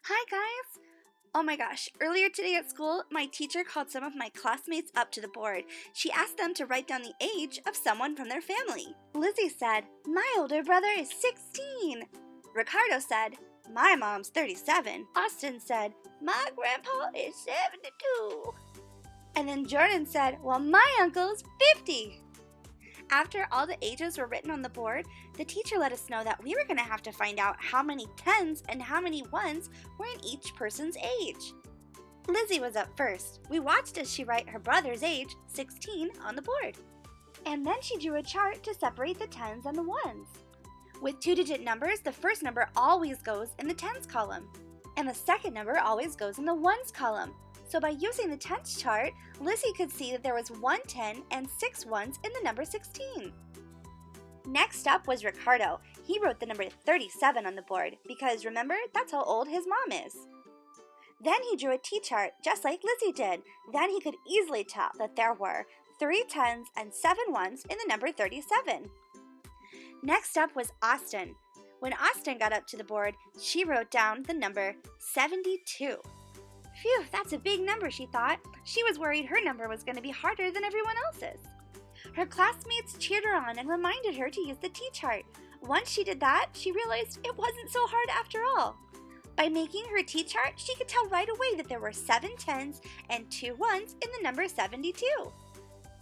Hi guys! Oh my gosh, earlier today at school, my teacher called some of my classmates up to the board. She asked them to write down the age of someone from their family. Lizzie said, "My older brother is 16. Ricardo said, "My mom's 37. Austin said, "My grandpa is 72. And then Jordan said, "Well, my uncle's 50. After all the ages were written on the board, the teacher let us know that we were going to have to find out how many tens and how many ones were in each person's age. Lizzie was up first. We watched as she wrote her brother's age, 16, on the board. And then she drew a chart to separate the tens and the ones. With two-digit numbers, the first number always goes in the tens column, and the second number always goes in the ones column. So by using the tens chart, Lizzie could see that there was 1 10 and 6 ones in the number 16. Next up was Ricardo. He wrote the number 37 on the board because, remember, that's how old his mom is. Then he drew a T-chart just like Lizzie did. Then he could easily tell that there were 3 10s and 7 ones in the number 37. Next up was Austin. When Austin got up to the board, she wrote down the number 72. Phew, that's a big number, she thought. She was worried her number was going to be harder than everyone else's. Her classmates cheered her on and reminded her to use the T-chart. Once she did that, she realized it wasn't so hard after all. By making her T-chart, she could tell right away that there were 7 10s and 2 ones in the number 72.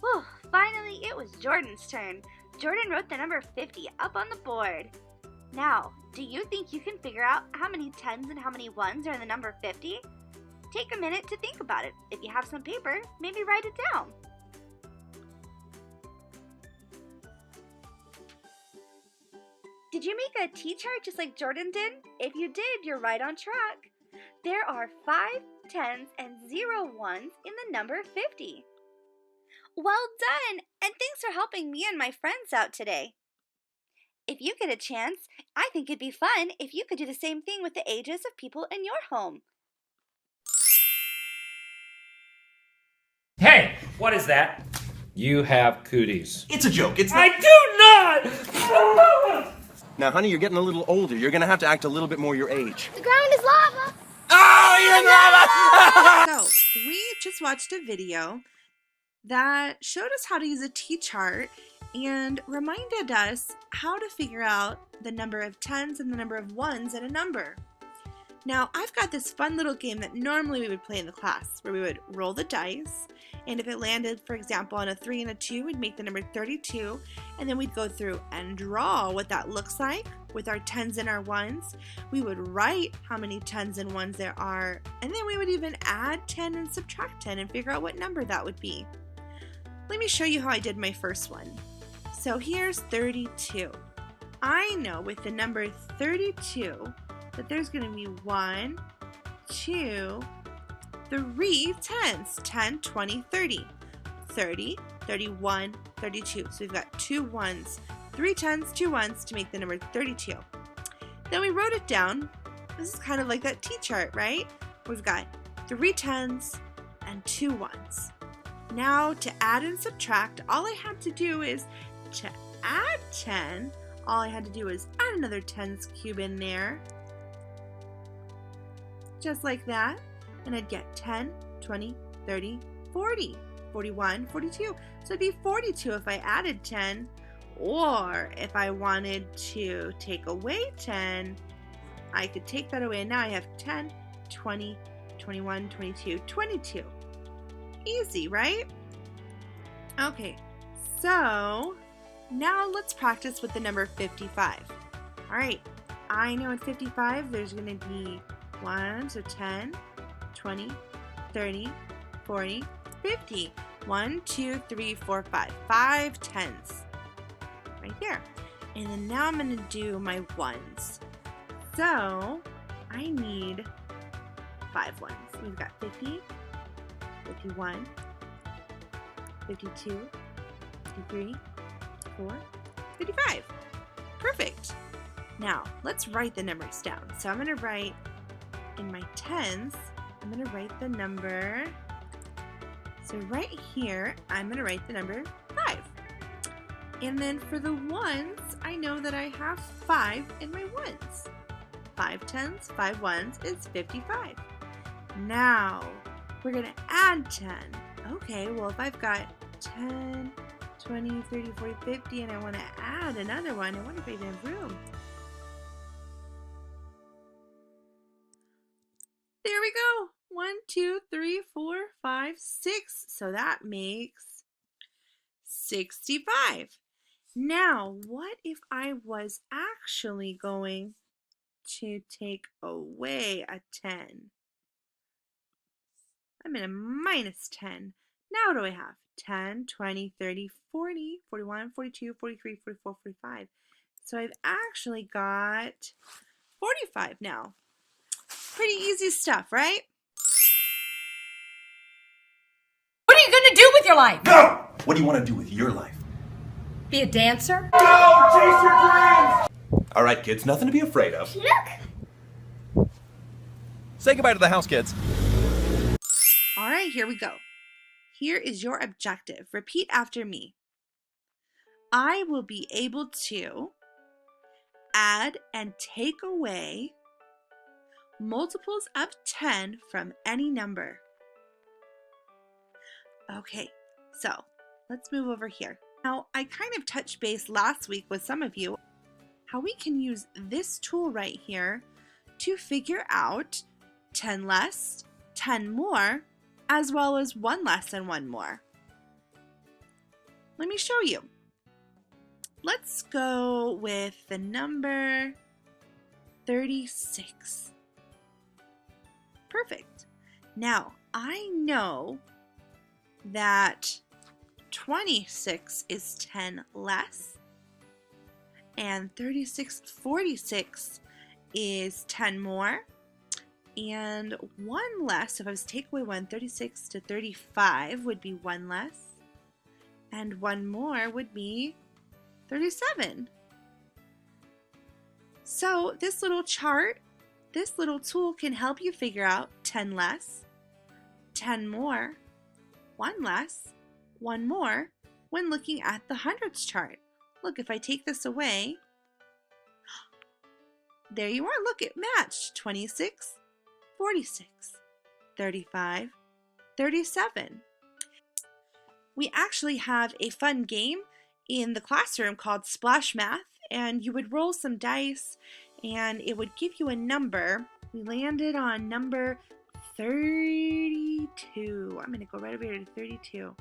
Whew, finally, it was Jordan's turn. Jordan wrote the number 50 up on the board. Now, do you think you can figure out how many 10s and how many ones are in the number 50? Take a minute to think about it. If you have some paper, maybe write it down. Did you make a T-chart just like Jordan did? If you did, you're right on track. There are 5 10s and 0 ones in the number 50. Well done, and thanks for helping me and my friends out today. If you get a chance, I think it'd be fun if you could do the same thing with the ages of people in your home. Hey, what is that? You have cooties. It's a joke. It's not. I do not! Now, honey, you're getting a little older. You're gonna have to act a little bit more your age. The ground is lava! Oh, you're in lava! So, we just watched a video that showed us how to use a T-chart and reminded us how to figure out the number of tens and the number of ones in a number. Now, I've got this fun little game that normally we would play in the class where we would roll the dice, and if it landed, for example, on a 3 and a 2, we'd make the number 32, and then we'd go through and draw what that looks like with our tens and our ones. We would write how many tens and ones there are, and then we would even add 10 and subtract 10 and figure out what number that would be. Let me show you how I did my first one. So here's 32. I know with the number 32 that there's going to be 1, 2, 3 tens. 10, 20, 30. 30, 31, 32. So we've got 2 ones, 3 tens, 2 ones to make the number 32. Then we wrote it down. This is kind of like that T-chart, right? We've got 3 tens and 2 ones. Now to add and subtract, all I had to do is to add 10, all I had to do is add another tens cube in there. Just like that, and I'd get 10, 20, 30, 40, 41, 42. So it'd be 42 if I added 10, or if I wanted to take away 10, I could take that away, and now I have 10, 20, 21, 22, 22. Easy, right? Okay, so now let's practice with the number 55. All right, I know at 55 there's going to be 1, so 10, 20, 30, 40, 50. 1, 2, 3, 4, 5. 5 tens. Right there. And then now I'm going to do my ones. So I need 5 ones. We've got 50, 51, 52, 53, 54, 55. Perfect. Now let's write the numbers down. So I'm going to write in my tens, I'm going to write the number, so right here, I'm going to write the number 5. And then for the ones, I know that I have 5 in my ones. 5 tens, 5 ones is 55. Now, we're going to add 10. Okay, well, if I've got 10, 20, 30, 40, 50, and I want to add another one, I wonder if I even have room. There we go. 1, 2, 3, 4, 5, 6. So that makes 65. Now, what if I was actually going to take away a 10? I'm in a minus 10. Now what do I have? 10, 20, 30, 40, 41, 42, 43, 44, 45. So I've actually got 45 now. Pretty easy stuff, right? What are you going to do with your life? No! What do you want to do with your life? Be a dancer? No! Chase your dreams! All right, kids, nothing to be afraid of. Look! Say goodbye to the house, kids. All right, here we go. Here is your objective. Repeat after me. I will be able to add and take away multiples of 10 from any number. Okay, so let's move over here. Now, I kind of touched base last week with some of you how we can use this tool right here to figure out 10 less, 10 more, as well as 1 less and 1 more. Let me show you. Let's go with the number 36. Perfect. Now, I know that 26 is 10 less, and 46 is 10 more, and 1 less. If I was to take away 1, 36 to 35 would be 1 less, and 1 more would be 37. So this little chart, this little tool can help you figure out 10 less, 10 more, 1 less, 1 more when looking at the hundreds chart. Look, if I take this away, there you are. Look, it matched. 26, 46, 35, 37. We actually have a fun game in the classroom called Splash Math, and you would roll some dice and it would give you a number. We landed on number 32. I'm going to go right over here to 32.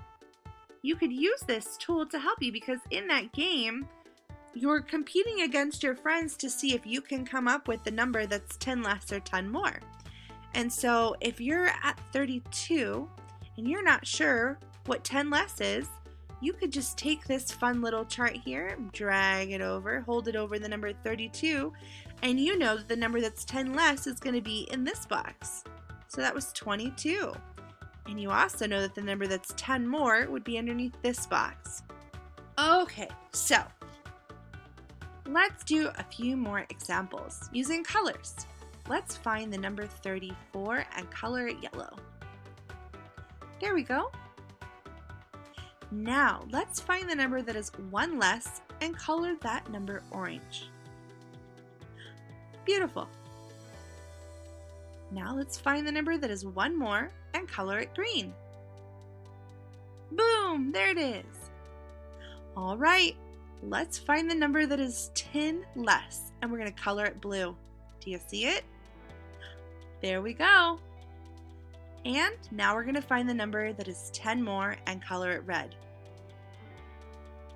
You could use this tool to help you because in that game, you're competing against your friends to see if you can come up with the number that's 10 less or 10 more. And so if you're at 32 and you're not sure what 10 less is, you could just take this fun little chart here, drag it over, hold it over the number 32, and you know that the number that's 10 less is going to be in this box. So that was 22. And you also know that the number that's 10 more would be underneath this box. Okay, so let's do a few more examples using colors. Let's find the number 34 and color it yellow. There we go. Now, let's find the number that is 1 less and color that number orange. Beautiful. Now let's find the number that is 1 more and color it green. Boom! There it is. All right, let's find the number that is 10 less and we're going to color it blue. Do you see it? There we go. And now we're going to find the number that is 10 more and color it red.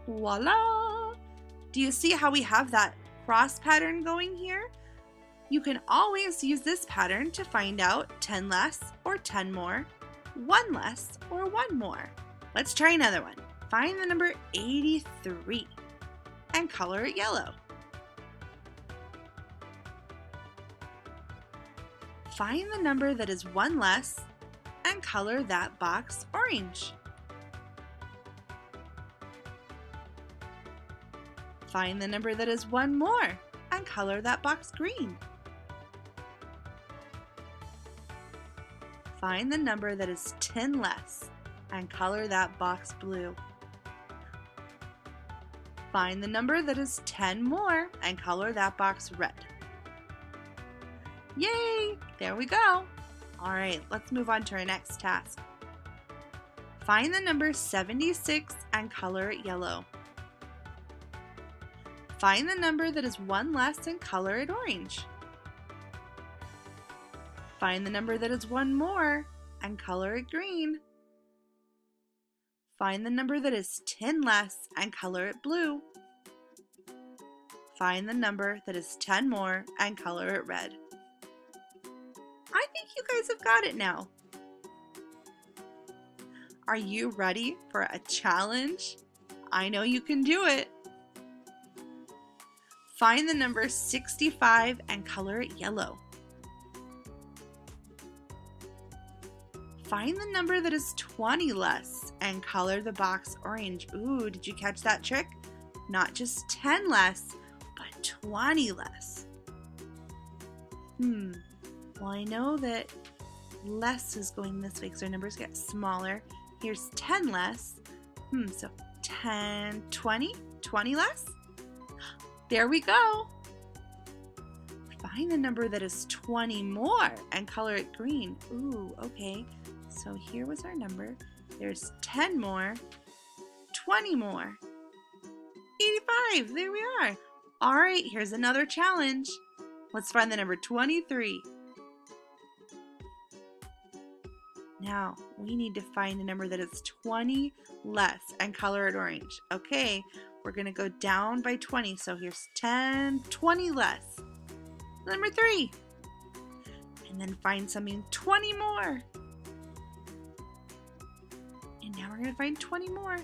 Voila! Do you see how we have that cross pattern going here? You can always use this pattern to find out 10 less or 10 more, 1 less or 1 more. Let's try another one. Find the number 83 and color it yellow. Find the number that is 1 less and color that box orange. Find the number that is 1 more and color that box green. Find the number that is 10 less and color that box blue. Find the number that is 10 more and color that box red. Yay! There we go. All right, let's move on to our next task. Find the number 76 and color it yellow. Find the number that is one less and color it orange. Find the number that is one more and color it green. Find the number that is 10 less and color it blue. Find the number that is 10 more and color it red. I think you guys have got it now. Are you ready for a challenge? I know you can do it. Find the number 65 and color it yellow. Find the number that is 20 less and color the box orange. Ooh, did you catch that trick? Not just 10 less, but 20 less. Well, I know that less is going this way because our numbers get smaller. Here's 10 less. So 10, 20, 20 less. There we go. Find the number that is 20 more and color it green. Ooh, okay. So here was our number. There's 10 more, 20 more, 85. There we are. All right, here's another challenge. Let's find the number 23. Now, we need to find a number that is 20 less and color it orange. Okay, we're going to go down by 20. So here's 10, 20 less. Number 3. And then find something 20 more. And now we're going to find 20 more.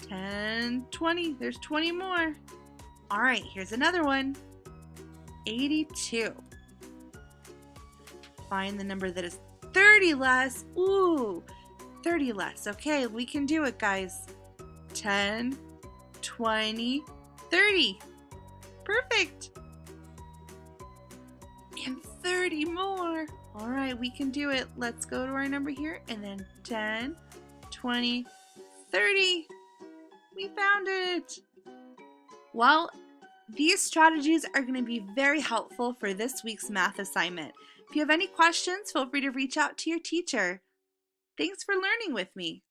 10, 20. There's 20 more. All right, here's another one. 82. Find the number that is 30 less. Ooh, 30 less. Okay, we can do it, guys. 10, 20, 30. Perfect. And 30 more. All right, we can do it. Let's go to our number here and then 10, 20, 30. We found it. Well, these strategies are going to be very helpful for this week's math assignment. If you have any questions, feel free to reach out to your teacher. Thanks for learning with me.